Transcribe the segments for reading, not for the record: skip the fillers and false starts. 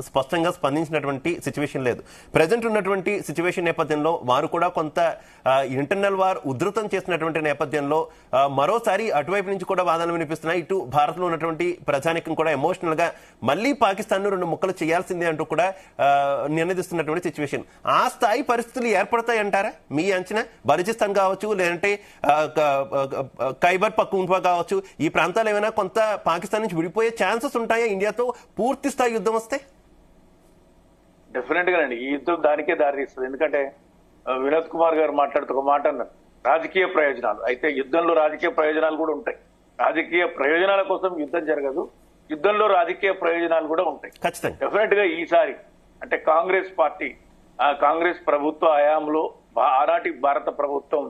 స్పష్టంగా స్పందించినటువంటి సిచ్యువేషన్ లేదు. ప్రజెంట్ ఉన్నటువంటి సిచ్యువేషన్ నేపథ్యంలో వారు కూడా కొంత ఇంటర్నల్ వార్ ఉధృతం చేసినటువంటి నేపథ్యంలో మరోసారి అటువైపు నుంచి కూడా వాదనలు వినిపిస్తున్నాయి. ఇటు భారత్ లో ఉన్నటువంటి ప్రజానికం కూడా ఎమోషనల్ గా మళ్ళీ పాకిస్తాన్ ను 2 ముక్కలు చేయాల్సిందే అంటూ కూడా నిర్ణయిస్తున్నటువంటి సిచ్యువేషన్. ఆ స్థాయి పరిస్థితులు ఏర్పడతాయంటారా మీ అంచనా? బలూచిస్తాన్ కావచ్చు, లేదంటే ఖైబర్ పఖ్తూన్ఖ్వా కావచ్చు, ఈ ప్రాంతాలు ఏమైనా కొంత పాకిస్తాన్ నుంచి విడిపోయే ఛాన్సెస్ ఉంటాయా ఇండియాతో పూర్తి స్థాయి యుద్ధం వస్తే? డెఫినెట్ గా అండి, ఈ యుద్ధం దానికే దారితీస్తుంది. ఎందుకంటే వినోద్ కుమార్ గారు మాట్లాడుతూ ఒక మాట అన్నారు, రాజకీయ ప్రయోజనాలు. అయితే యుద్ధంలో రాజకీయ ప్రయోజనాలు కూడా ఉంటాయి. రాజకీయ ప్రయోజనాల కోసం యుద్ధం జరగదు, యుద్ధంలో రాజకీయ ప్రయోజనాలు కూడా ఉంటాయి. డెఫినెట్ గా ఈసారి అంటే కాంగ్రెస్ పార్టీ, కాంగ్రెస్ ప్రభుత్వ హయాంలో ఆనాటి భారత ప్రభుత్వం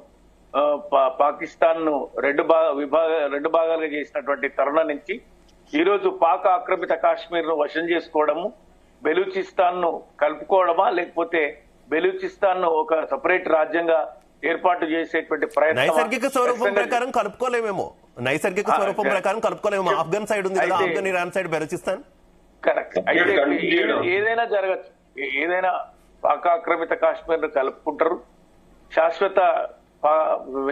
పాకిస్తాన్ ను రెండు భాగాలుగా చేసినటువంటి తరుణం నుంచి ఈ రోజు పాక్ ఆక్రమిత కాశ్మీర్ ను వశం చేసుకోవడము, బెలూచిస్తాన్ ను కలుపుకోవడమా, లేకపోతే బెలూచిస్తాన్ ను ఒక సపరేట్ రాజ్యంగా ఏర్పాటు చేసేటువంటి ప్రయత్నం. నైసర్గిక స్వరూపం ప్రకారం కలుపుకోలేమేమో, నైసర్గిక స్వరూపం ప్రకారం కలుపుకోలేమో. ఆఫ్ఘన్ సైడ్ ఉంది కదా, Afghan Iran side Balochistan. Correct. అయితే ఏదైనా జరగచ్చు, ఏదైనా పాక్ ఆక్రమిత కాశ్మీర్ ను కలుపుకుంటారు. శాశ్వత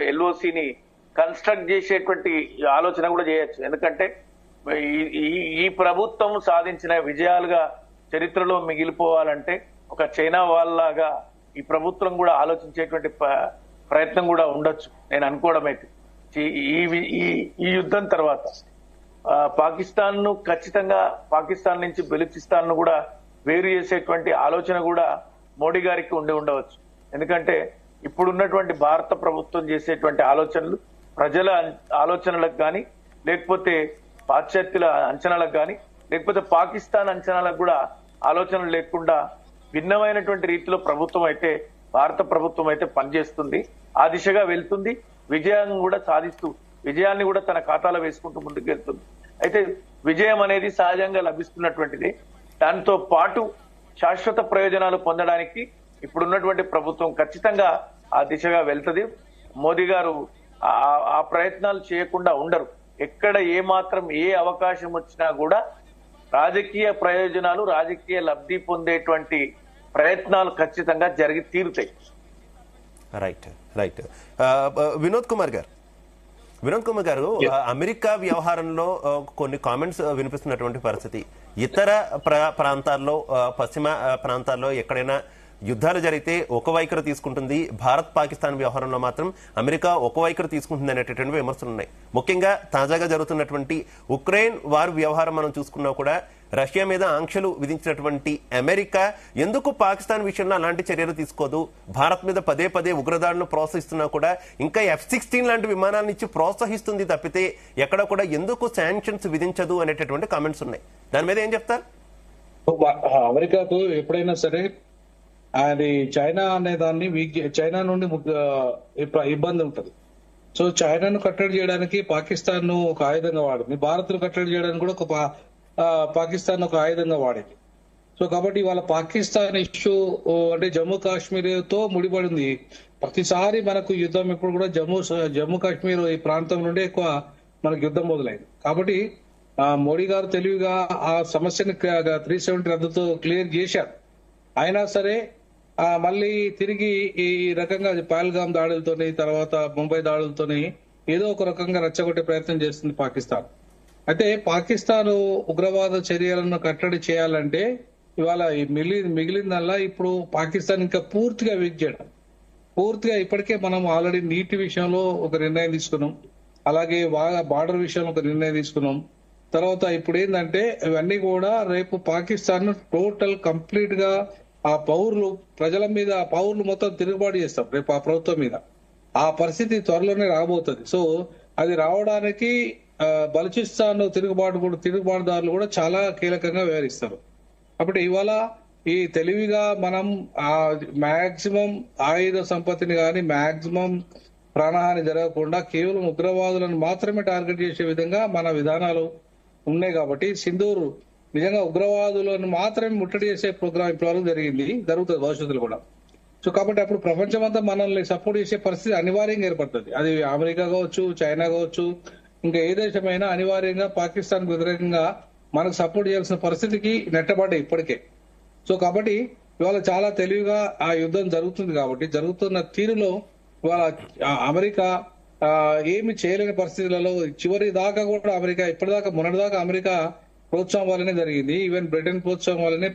ఎల్ఓసిని కన్స్ట్రక్ట్ చేసేటువంటి ఆలోచన కూడా చేయొచ్చు. ఎందుకంటే ఈ ప్రభుత్వం సాధించిన విజయాలుగా చరిత్రలో మిగిలిపోవాలంటే ఒక చైనా వాళ్ళలాగా ఈ ప్రభుత్వం కూడా ఆలోచించేటువంటి ప్రయత్నం కూడా ఉండొచ్చు నేను అనుకోవడం. అయితే ఈ యుద్ధం తర్వాత పాకిస్తాన్ ను ఖచ్చితంగా పాకిస్తాన్ నుంచి బెలూచిస్తాన్ ను కూడా వేరు చేసేటువంటి ఆలోచన కూడా మోడీ గారికి ఉండవచ్చు. ఎందుకంటే ఇప్పుడున్నటువంటి భారత ప్రభుత్వం చేసేటువంటి ఆలోచనలు ప్రజల ఆలోచనలకు కానీ, లేకపోతే పాశ్చాత్యుల అంచనాలకు కానీ, లేకపోతే పాకిస్తాన్ అంచనాలకు కూడా ఆలోచనలు లేకుండా భిన్నమైనటువంటి రీతిలో ప్రభుత్వం అయితే, భారత ప్రభుత్వం అయితే పనిచేస్తుంది. ఆ దిశగా వెళ్తుంది. విజయాన్ని కూడా సాధిస్తూ, విజయాన్ని కూడా తన ఖాతాలో వేసుకుంటూ ముందుకు వెళ్తుంది. అయితే విజయం అనేది సహజంగా లభిస్తున్నటువంటిది. దాంతో పాటు శాశ్వత ప్రయోజనాలు పొందడానికి ఇప్పుడున్నటువంటి ప్రభుత్వం ఖచ్చితంగా ఆ దిశగా వెళ్తుంది. మోదీ గారు ఆ ప్రయత్నాలు చేయకుండా ఉండరు. ఎక్కడ ఏ అవకాశం వచ్చినా కూడా రాజకీయ ప్రయోజనాలు, రాజకీయ లబ్ధి పొందేటువంటి ప్రయత్నాలు ఖచ్చితంగా జరిగి తీరుతాయి. రైట్. వినోద్ కుమార్ గారు, అమెరికా వ్యవహారంలో కొన్ని కామెంట్స్ వినిపిస్తున్నటువంటి పరిస్థితి. ఇతర ప్రాంతాల్లో, పశ్చిమ ప్రాంతాల్లో ఎక్కడైనా యుద్ధాలు జరిగితే ఒక వైఖరి తీసుకుంటుంది, భారత్ పాకిస్తాన్ వ్యవహారంలో మాత్రం అమెరికా ఒక వైఖరి తీసుకుంటుంది అనేటటువంటి విమర్శలు ఉన్నాయి. ముఖ్యంగా తాజాగా జరుగుతున్నటువంటి ఉక్రెయిన్ వార్ వ్యవహారం మనం చూసుకున్నా కూడా రష్యా మీద ఆంక్షలు విధించినటువంటి అమెరికా ఎందుకు పాకిస్తాన్ విషయంలో అలాంటి చర్యలు తీసుకోదు? భారత్ మీద పదే ఉగ్రదాడులను ప్రోత్సహిస్తున్నా కూడా ఇంకా F-16 లాంటి విమానాలను ఇచ్చి ప్రోత్సహిస్తుంది తప్పితే ఎక్కడ కూడా ఎందుకు శాంక్షన్స్ విధించదు అనేటటువంటి కామెంట్స్ ఉన్నాయి. దాని మీద ఏం చెప్తారు? అమెరికాకు ఎప్పుడైనా సరే అది చైనా అనే దాన్ని చైనా నుండి ఇబ్బంది ఉంటుంది. సో చైనాను కట్టడి చేయడానికి పాకిస్తాన్ ను ఒక ఆయుధంగా వాడింది, భారత్ ను కట్టడి చేయడానికి కూడా పాకిస్తాన్ ఒక ఆయుధంగా వాడింది. సో కాబట్టి ఇవాళ పాకిస్తాన్ ఇష్యూ అంటే జమ్మూ కాశ్మీర్ తో ముడిపడింది. ప్రతిసారి మనకు యుద్ధం ఇప్పుడు కూడా జమ్మూ కాశ్మీర్ ఈ ప్రాంతం నుండి ఎక్కువ మనకు యుద్ధం మొదలైంది. కాబట్టి మోడీ గారు తెలివిగా ఆ సమస్యను 370 రద్దుతో క్లియర్ చేశారు. అయినా సరే మళ్ళీ తిరిగి ఈ రకంగా పహల్గామ్ దాడులతోని, తర్వాత ముంబై దాడులతోని ఏదో ఒక రకంగా రెచ్చగొట్టే ప్రయత్నం చేస్తుంది పాకిస్తాన్. అయితే పాకిస్తాన్ ఉగ్రవాద చర్యలను కట్టడి చేయాలంటే ఇవాళ మిగిలిందల్లా ఇప్పుడు పాకిస్తాన్ ఇంకా పూర్తిగా వీక్ చేయడం. పూర్తిగా ఇప్పటికే మనం ఆల్రెడీ నీటి విషయంలో ఒక నిర్ణయం తీసుకున్నాం, అలాగే బార్డర్ విషయంలో ఒక నిర్ణయం తీసుకున్నాం. తర్వాత ఇప్పుడు ఏంటంటే ఇవన్నీ కూడా రేపు పాకిస్తాన్ టోటల్ కంప్లీట్ గా ఆ పౌరులు మొత్తం తిరుగుబాటు చేస్తాం రేపు ఆ ప్రభుత్వం మీద. ఆ పరిస్థితి త్వరలోనే రాబోతుంది. సో అది రావడానికి బలూచిస్తాన్ తిరుగుబాటుదారులు కూడా చాలా కీలకంగా వ్యవహరిస్తారు. కాబట్టి ఇవాళ ఈ తెలివిగా మనం మాక్సిమం ఆయుధ సంపత్తిని కానీ, మాక్సిమం ప్రాణహాని జరగకుండా కేవలం ఉగ్రవాదులను మాత్రమే టార్గెట్ చేసే విధంగా మన విధానాలు ఉన్నాయి. కాబట్టి సింధూర్ నిజంగా ఉగ్రవాదులను మాత్రమే ముట్టడి చేసే ప్రోగ్రామ్ ఇప్పటివరకు జరుగుతుంది భవిష్యత్తులో కూడా. సో కాబట్టి అప్పుడు ప్రపంచమంతా మనల్ని సపోర్ట్ చేసే పరిస్థితి అనివార్యంగా ఏర్పడుతుంది. అది అమెరికా కావచ్చు, చైనా కావచ్చు, ఇంకా ఏ దేశమైనా అనివార్యంగా పాకిస్తాన్ వ్యతిరేకంగా మనకు సపోర్ట్ చేయాల్సిన పరిస్థితికి నెట్టబడ్డాయి ఇప్పటికే. సో కాబట్టి ఇవాళ చాలా తెలివిగా ఆ యుద్ధం జరుగుతుంది కాబట్టి జరుగుతున్న తీరులో ఇవాళ అమెరికా ఏమి చేయలేని పరిస్థితులలో చివరి దాకా కూడా అమెరికా ఇప్పటిదాకా మొన్నటిదాకా అమెరికా ప్రోత్సాహం వల్లనే జరిగింది. ఈవెన్ బ్రిటన్ ప్రోత్సాహం వల్లనే